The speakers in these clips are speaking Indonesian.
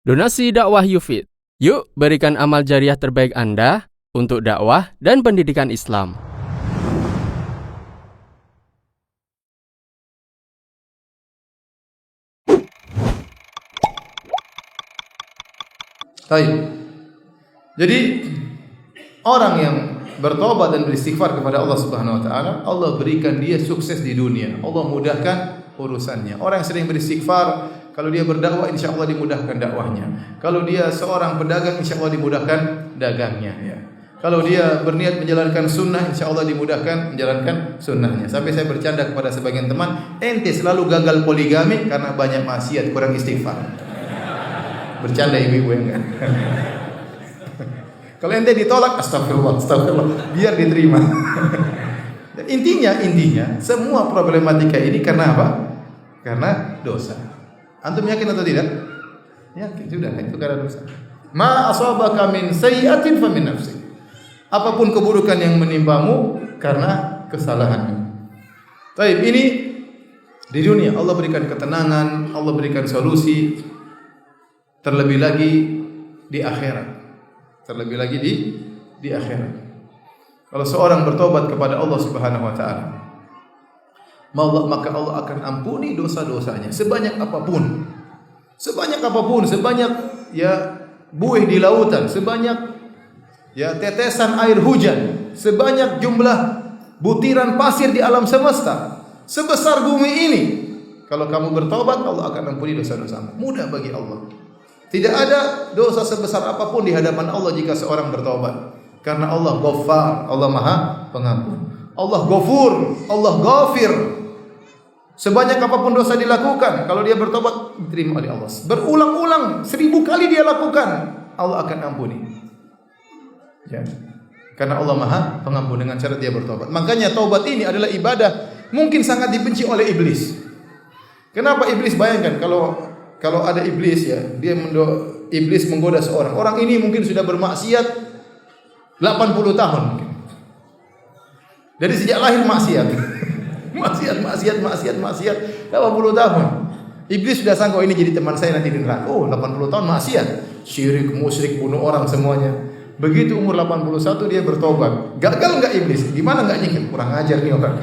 Donasi dakwah Yufid. Yuk berikan amal jariah terbaik Anda untuk dakwah dan pendidikan Islam. Baik. Jadi orang yang bertobat dan beristighfar kepada Allah Subhanahu wa taala, Allah berikan dia sukses di dunia. Allah mudahkan urusannya. Orang yang sering beristighfar, kalau dia berdakwah insyaallah dimudahkan dakwahnya. Kalau dia seorang pedagang insyaallah dimudahkan dagangnya ya. Kalau dia berniat menjalankan sunnah insyaallah dimudahkan menjalankan sunnahnya. Sampai saya bercanda kepada sebagian teman, ente selalu gagal poligami karena banyak maksiat, kurang istighfar. Bercanda ibu-ibu ya enggak? Kalau ente ditolak, astagfirullah, biar diterima. Dan intinya semua problematika ini karena apa? Karena dosa. Antum yakin atau tidak? Yakin, sudah, itu karena dosa. Ma asabaka min sayyi'atin fa min nafsik. Apapun keburukan yang menimpamu karena kesalahanmu. Baik, ini di dunia Allah berikan ketenangan, Allah berikan solusi. Terlebih lagi di akhirat. Terlebih lagi di akhirat. Kalau seorang bertobat kepada Allah Subhanahu wa taala, maka Allah akan ampuni dosa-dosanya sebanyak apapun. Sebanyak apapun, sebanyak ya buih di lautan, sebanyak ya tetesan air hujan, sebanyak jumlah butiran pasir di alam semesta, sebesar bumi ini. Kalau kamu bertobat, Allah akan ampuni dosa-dosamu. Mudah bagi Allah. Tidak ada dosa sebesar apapun di hadapan Allah jika seorang bertobat. Karena Allah Ghaffar, Allah Maha Pengampun. Allah Ghafur, Allah Ghafir. Sebanyak apapun dosa dilakukan, kalau dia bertobat diterima oleh Allah. Berulang-ulang 1000 kali dia lakukan, Allah akan ampuni. Ya. Karena Allah Maha Pengampun dengan cara dia bertobat. Makanya taubat ini adalah ibadah mungkin sangat dibenci oleh iblis. Kenapa iblis? Bayangkan kalau ada iblis ya, iblis menggoda seorang. Orang ini mungkin sudah bermaksiat 80 tahun mungkin. Dari sejak lahir maksiat. maksiat 80 tahun. Iblis sudah sangka ini jadi teman saya nanti di neraka. Oh, 80 tahun maksiat. Syirik, musyrik, bunuh orang semuanya. Begitu umur 81 dia bertobat. Gagal enggak iblis? Gimana enggak nyikir? Kurang ajar nih orang.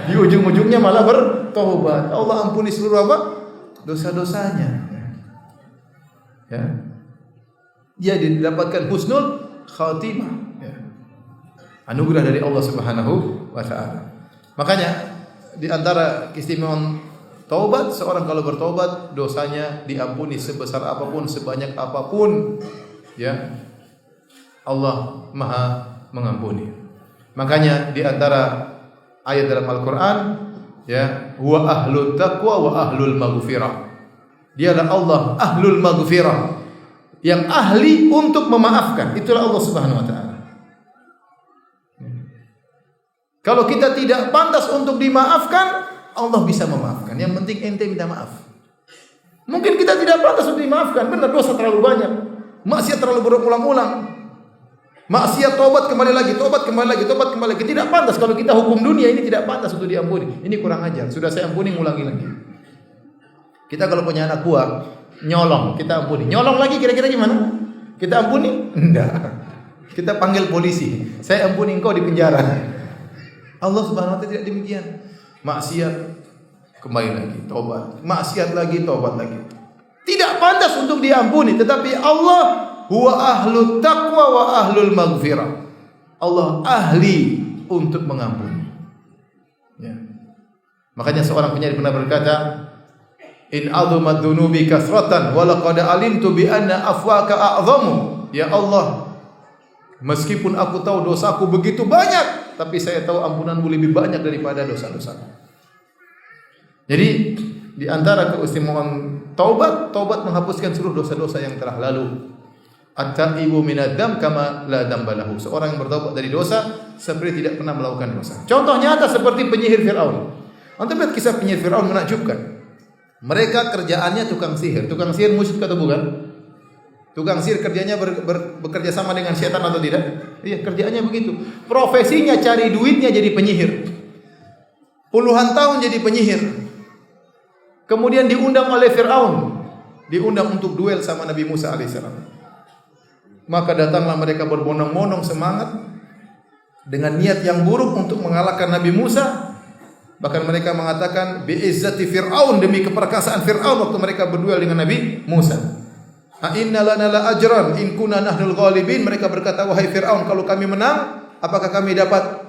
Di ujung-ujungnya malah bertobat. Allah ampuni seluruh apa? Dosa-dosanya. Ya. Dia didapatkan husnul khatimah. Ya. Anugerah dari Allah Subhanahu wa taala. Makanya di antara keistimewaan taubat, seorang kalau bertobat dosanya diampuni sebesar apapun, sebanyak apapun, ya. Allah Maha mengampuni. Makanya di antara ayat dalam Al-Qur'an, ya, huwa ahlut taqwa wa ahlul maghfirah. Dia adalah Allah ahlul maghfirah, yang ahli untuk memaafkan. Itulah Allah Subhanahu wa taala. Kalau kita tidak pantas untuk dimaafkan, Allah bisa memaafkan. Yang penting ente minta maaf. Mungkin kita tidak pantas untuk dimaafkan, benar, dosa terlalu banyak, maksiat terlalu berulang-ulang. Maksiat, tobat kembali lagi. Tidak pantas. Kalau kita hukum dunia ini tidak pantas untuk diampuni. Ini kurang ajar. Sudah saya ampuni, ngulangi lagi. Kita kalau punya anak buah nyolong, kita ampuni. Nyolong lagi kira-kira gimana? Kita ampuni? Enggak. Kita panggil polisi. Saya ampuni engkau di penjara. Allah Subhanahu wa taala tidak demikian. Maksiat kembali lagi, tobat. Maksiat lagi, tobat lagi. Tidak pantas untuk diampuni, tetapi Allah huwa ahlut taqwa wa ahlul maghfirah. Allah ahli untuk mengampuni. Ya. Makanya seorang penyair pernah berkata, in azumat dzunubi kasratan wa laqad alimtu bi anna afwaka a'zamu. Ya Allah, meskipun aku tahu dosaku begitu banyak, tapi saya tahu ampunanmu lebih banyak daripada dosa-dosaku. Jadi di antara keistimewaan taubat menghapuskan seluruh dosa-dosa yang telah lalu. At-taibu minadz-dzam kama la dzamba lahu. Seorang yang bertobat dari dosa seperti tidak pernah melakukan dosa. Contoh nyata seperti penyihir Firaun. Antum lihat kisah penyihir Firaun menakjubkan. Mereka kerjaannya tukang sihir. Tukang sihir musyrik atau bukan? Tukang sihir kerjanya bekerja sama dengan setan atau tidak? Iya, kerjaannya begitu. Profesinya cari duitnya jadi penyihir. Puluhan tahun jadi penyihir. Kemudian diundang oleh Firaun. diundang untuk duel sama Nabi Musa alaihissalam. Maka datanglah mereka berbondong-bondong semangat dengan niat yang buruk untuk mengalahkan Nabi Musa. Bahkan mereka mengatakan bi'izzati Fir'aun, demi keperkasaan Fir'aun waktu mereka berduel dengan Nabi Musa. A inna lana la ajran in kunna nahnul ghalibin. Mereka berkata, wahai Fir'aun, kalau kami menang, apakah kami dapat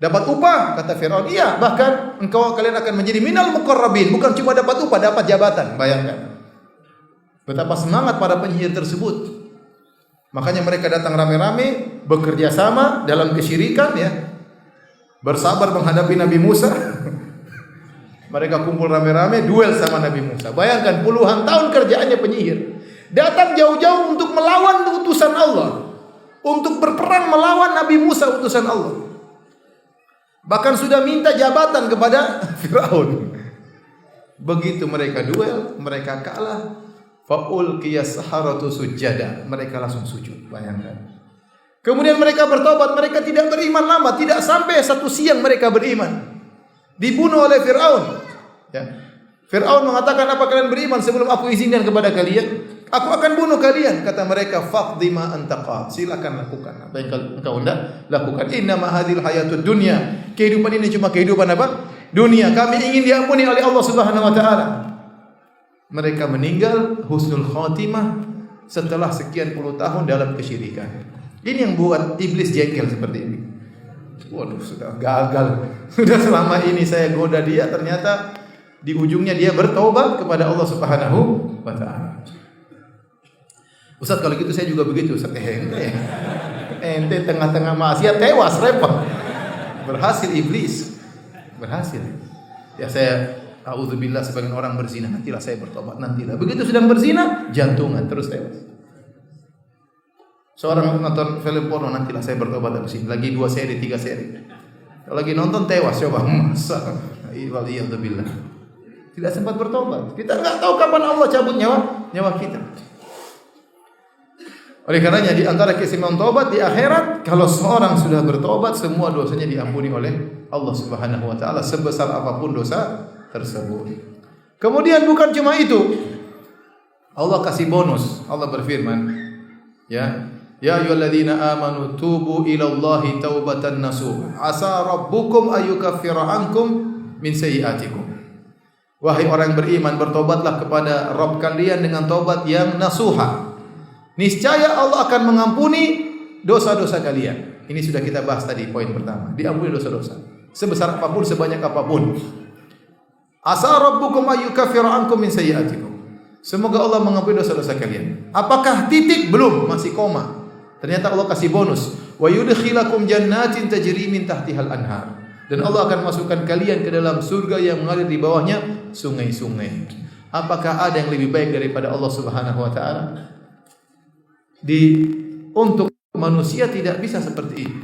upah? Kata Fir'aun, iya, bahkan kalian akan menjadi minal muqarrabin. Bukan cuma dapat upah, dapat jabatan. Bayangkan betapa semangat para penyihir tersebut. Makanya mereka datang rame-rame, bekerja sama dalam kesyirikan, ya, bersabar menghadapi Nabi Musa. Mereka kumpul rame-rame duel sama Nabi Musa. Bayangkan puluhan tahun kerjaannya penyihir, datang jauh-jauh untuk melawan utusan Allah, untuk berperang melawan Nabi Musa utusan Allah. Bahkan sudah minta jabatan kepada Firaun. Begitu mereka duel, mereka kalah. Fa'ul qiyas saharatu sujada. Mereka langsung sujud. Bayangkan. Kemudian mereka bertobat. Mereka tidak beriman lama. Tidak sampai 1 siang mereka beriman. Dibunuh oleh Fir'aun. Ya. Fir'aun mengatakan, apa kalian beriman sebelum aku izinkan kepada kalian? Aku akan bunuh kalian. Kata mereka, faqdi ma antaqa. Silakan lakukan apa yang engkau hendak lakukan. Innama hadhil hayatud dunya. Kehidupan ini cuma kehidupan apa? Dunia. Kami ingin diampuni oleh Allah Subhanahu wa taala. Mereka meninggal husnul khatimah setelah sekian puluh tahun dalam kesyirikan. Ini yang buat iblis jengkel seperti ini. Waduh, sudah gagal. Sudah selama ini saya goda dia, ternyata di ujungnya dia bertaubat kepada Allah Subhanahu wa taala. Ustaz, kalau gitu saya juga begitu, Ustaz. Ente tengah-tengah maksiat tewas, repot. Berhasil iblis. Berhasil. Ya, saya a'udzubillah, sebagian orang berzina, nantilah saya bertobat, nantilah. Begitu sedang berzina, jantungan terus tewas. Seorang nonton film porno, nantilah saya bertobat habis ini. Lagi 2 seri, 3 seri. Kalau lagi nonton tewas, coba. Masa waliyadzubillah. Tidak sempat bertobat. Kita enggak tahu kapan Allah cabut nyawa kita. Oleh karenanya di antara keistimewaan taubat di akhirat, kalau seorang sudah bertobat, semua dosanya diampuni oleh Allah Subhanahu wa taala sebesar apapun dosa tersebut. Kemudian bukan cuma itu, Allah kasih bonus. Allah berfirman, ya ayyuhalladzina amanu tubu ilallahi taubatan nasuha asa rabbukum ayyukaffira ankum min sayyi'atikum. Wahai orang beriman, bertobatlah kepada Rabb kalian dengan taubat yang nasuha. Niscaya Allah akan mengampuni dosa-dosa kalian. Ini sudah kita bahas tadi, poin pertama. Diampuni dosa-dosa sebesar apapun, sebanyak apapun. Asa rabbukum ayyukaffira ankum min sayyi'atikum. Semoga Allah mengampuni dosa-dosa kalian. Apakah titik? Belum, masih koma. Ternyata Allah kasih bonus. Wa yudkhilakum jannatin tajri min tahtihal anhar. Dan Allah akan masukkan kalian ke dalam surga yang mengalir di bawahnya sungai-sungai. Apakah ada yang lebih baik daripada Allah Subhanahu wa taala? Untuk manusia tidak bisa seperti ini.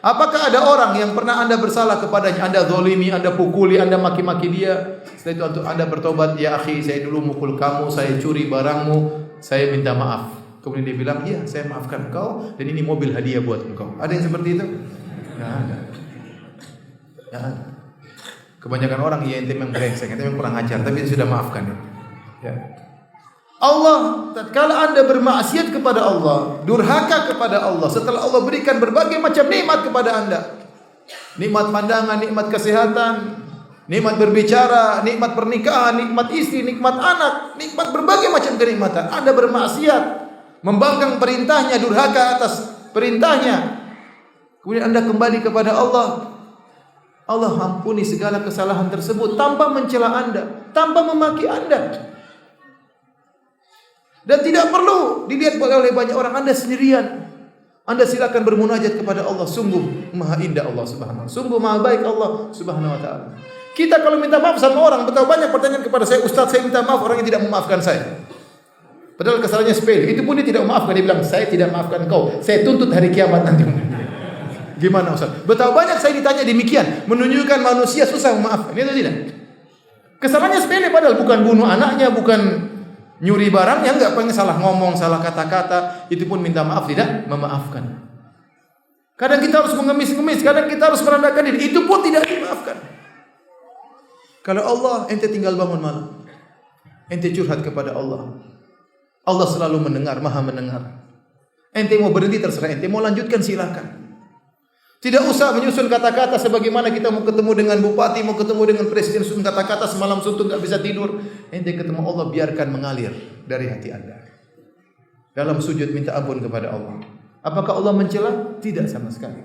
Apakah ada orang yang pernah Anda bersalah kepadanya, Anda zalimi, Anda pukuli, Anda maki-maki dia, setelah itu untuk Anda bertobat, ya akhi, saya dulu mukul kamu, saya curi barangmu, saya minta maaf. Kemudian dia bilang, iya, saya maafkan engkau, dan ini mobil hadiah buat engkau. Ada yang seperti itu? Tidak ada. Tidak ada. Kebanyakan orang, ya ente memang brengsek, ente memang kurang ajar, tapi sudah maafkan. Ya. Allah, tatkala Anda bermaksiat kepada Allah, durhaka kepada Allah, setelah Allah berikan berbagai macam nikmat kepada Anda, nikmat pandangan, nikmat kesehatan, nikmat berbicara, nikmat pernikahan, nikmat istri, nikmat anak, nikmat berbagai macam kenikmatan, Anda bermaksiat, membangkang perintahnya, durhaka atas perintahnya, kemudian Anda kembali kepada Allah, Allah ampuni segala kesalahan tersebut tanpa mencela Anda, tanpa memaki Anda. Dan tidak perlu dilihat oleh banyak orang, Anda sendirian. Anda silakan bermunajat kepada Allah. Sungguh maha indah Allah Subhanahu wa taala. Sungguh maha baik Allah Subhanahu wa taala. Kita kalau minta maaf sama orang, betapa banyak pertanyaan kepada saya, Ustaz, saya minta maaf, orangnya tidak memaafkan saya. Padahal kesalahannya sepele. Itu pun dia tidak memaafkan. Dia bilang, saya tidak maafkan kau. Saya tuntut hari kiamat nanti. Gimana Ustaz? Betapa banyak saya ditanya demikian, menunjukkan manusia susah memaafkan. Itu tidak. Kesalahannya sepele, padahal bukan bunuh anaknya, bukan nyuri barangnya, enggak, pengen salah ngomong, salah kata-kata, itu pun minta maaf, tidak memaafkan. Kadang kita harus mengemis-ngemis, kadang kita harus merendahkan diri, itu pun tidak dimaafkan. Kalau Allah, ente tinggal bangun malam, Ente curhat kepada Allah. Allah selalu mendengar, Maha mendengar. Ente mau berhenti terserah ente, mau lanjutkan silakan. Tidak usah menyusun kata-kata sebagaimana kita mau ketemu dengan bupati, mau ketemu dengan presiden, susun kata-kata semalam suntuk enggak bisa tidur. Ente ketemu Allah, biarkan mengalir dari hati Anda. Dalam sujud minta ampun kepada Allah. Apakah Allah mencela? Tidak sama sekali.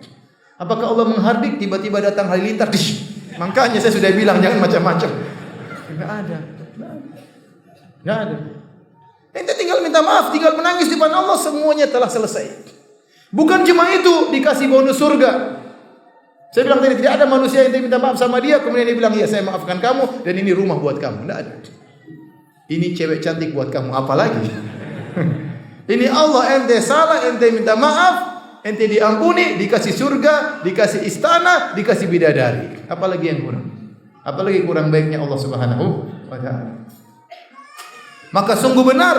Apakah Allah menghardik? Tiba-tiba datang halilintar. Makanya saya sudah bilang jangan macam-macam. Enggak ada. Enggak ada. Ente tinggal minta maaf, tinggal menangis di depan Allah, semuanya telah selesai. Bukan cuma itu, dikasih bonus surga. Saya bilang tadi tidak ada manusia yang minta maaf sama dia kemudian dia bilang, "Ya, saya maafkan kamu dan ini rumah buat kamu." Tidak ada. Ini cewek cantik buat kamu, apalagi? Ini Allah, ente salah, ente minta maaf, ente diampuni, dikasih surga, dikasih istana, dikasih bidadari. Apalagi yang kurang? Apalagi kurang baiknya Allah Subhanahu wa taala. Maka sungguh benar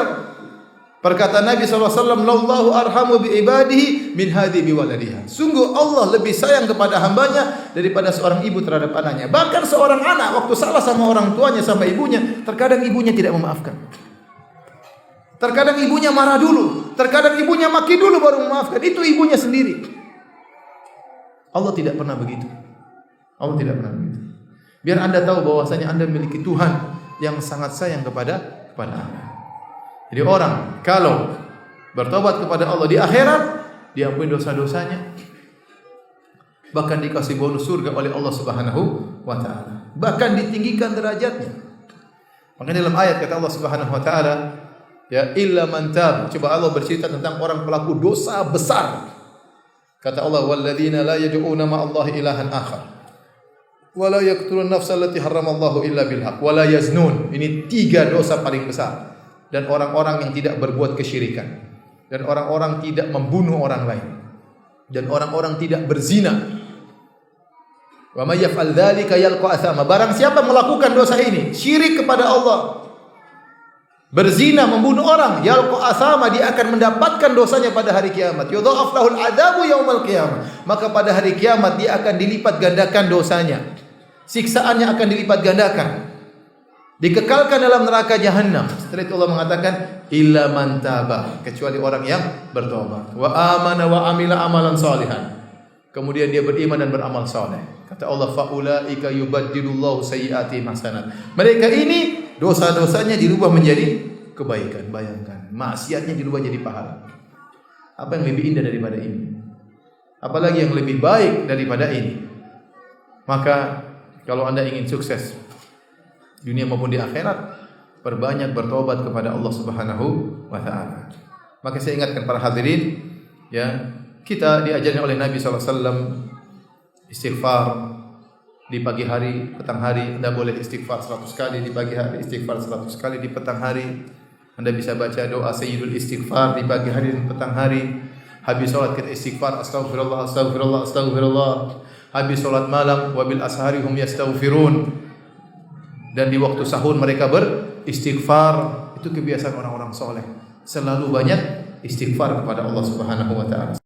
perkataan Nabi SAW, "Lallahu arhamu bi ibadihi min hadi bi waladiha." Sungguh Allah lebih sayang kepada hambanya daripada seorang ibu terhadap anaknya. Bahkan seorang anak waktu salah sama orang tuanya, sama ibunya, terkadang ibunya tidak memaafkan. Terkadang ibunya marah dulu, terkadang ibunya maki dulu baru memaafkan. Itu ibunya sendiri. Allah tidak pernah begitu. Allah tidak pernah begitu. Biar Anda tahu bahwasanya Anda memiliki Tuhan yang sangat sayang kepada Anda. Jadi orang kalau bertobat kepada Allah di akhirat, diampuni dosa-dosanya, bahkan dikasih bonus surga oleh Allah Subhanahu wa taala. Bahkan ditinggikan derajatnya. Maka dalam ayat kata Allah Subhanahu wa taala, ya illa man tab. Coba Allah bercerita tentang orang pelaku dosa besar. Kata Allah, walladzina la yad'una ma'allahi ilahan akhar. Wa la yaqtulun nafsa allati harramallahu illa bil haqq wa la yaznun. Ini 3 dosa paling besar. Dan orang-orang yang tidak berbuat kesyirikan, dan orang-orang tidak membunuh orang lain, dan orang-orang tidak berzina. Wa may yaf'al dzalika yalqa athama. Barang siapa melakukan dosa ini, syirik kepada Allah, berzina, membunuh orang, yalqa athama, dia akan mendapatkan dosanya pada hari kiamat. Yudha'af lahul adzabu yaumal qiyamah. Maka pada hari kiamat dia akan dilipat gandakan dosanya. Siksaannya akan dilipat gandakan. Dikekalkan dalam neraka jahanam. Setelah itu Allah mengatakan illa man taba, kecuali orang yang bertobat, wa amana wa amila amalan salihan. Kemudian dia beriman dan beramal saleh. Kata Allah, faulaika yubaddilullahu sayyi'atihim hasanat. Mereka ini dosa-dosanya dirubah menjadi kebaikan. Bayangkan, maksiatnya dirubah jadi pahala. Apa yang lebih indah daripada ini? Apalagi yang lebih baik daripada ini? Maka kalau Anda ingin sukses dunia maupun di akhirat, perbanyak bertobat kepada Allah Subhanahu wa taala. Maka saya ingatkan para hadirin, ya, kita diajarkan oleh Nabi SAW istighfar di pagi hari, petang hari. Anda boleh istighfar 100 kali di pagi hari, istighfar 100 kali di petang hari. Anda bisa baca doa sayyidul istighfar di pagi hari dan petang hari. Habis salat kita istighfar, astaghfirullah, astaghfirullah, astaghfirullah. Habis salat malam, wabil ashari hum yastaghfirun. Dan di waktu sahur mereka beristighfar. Itu kebiasaan orang-orang soleh, selalu banyak istighfar kepada Allah Subhanahu wa taala.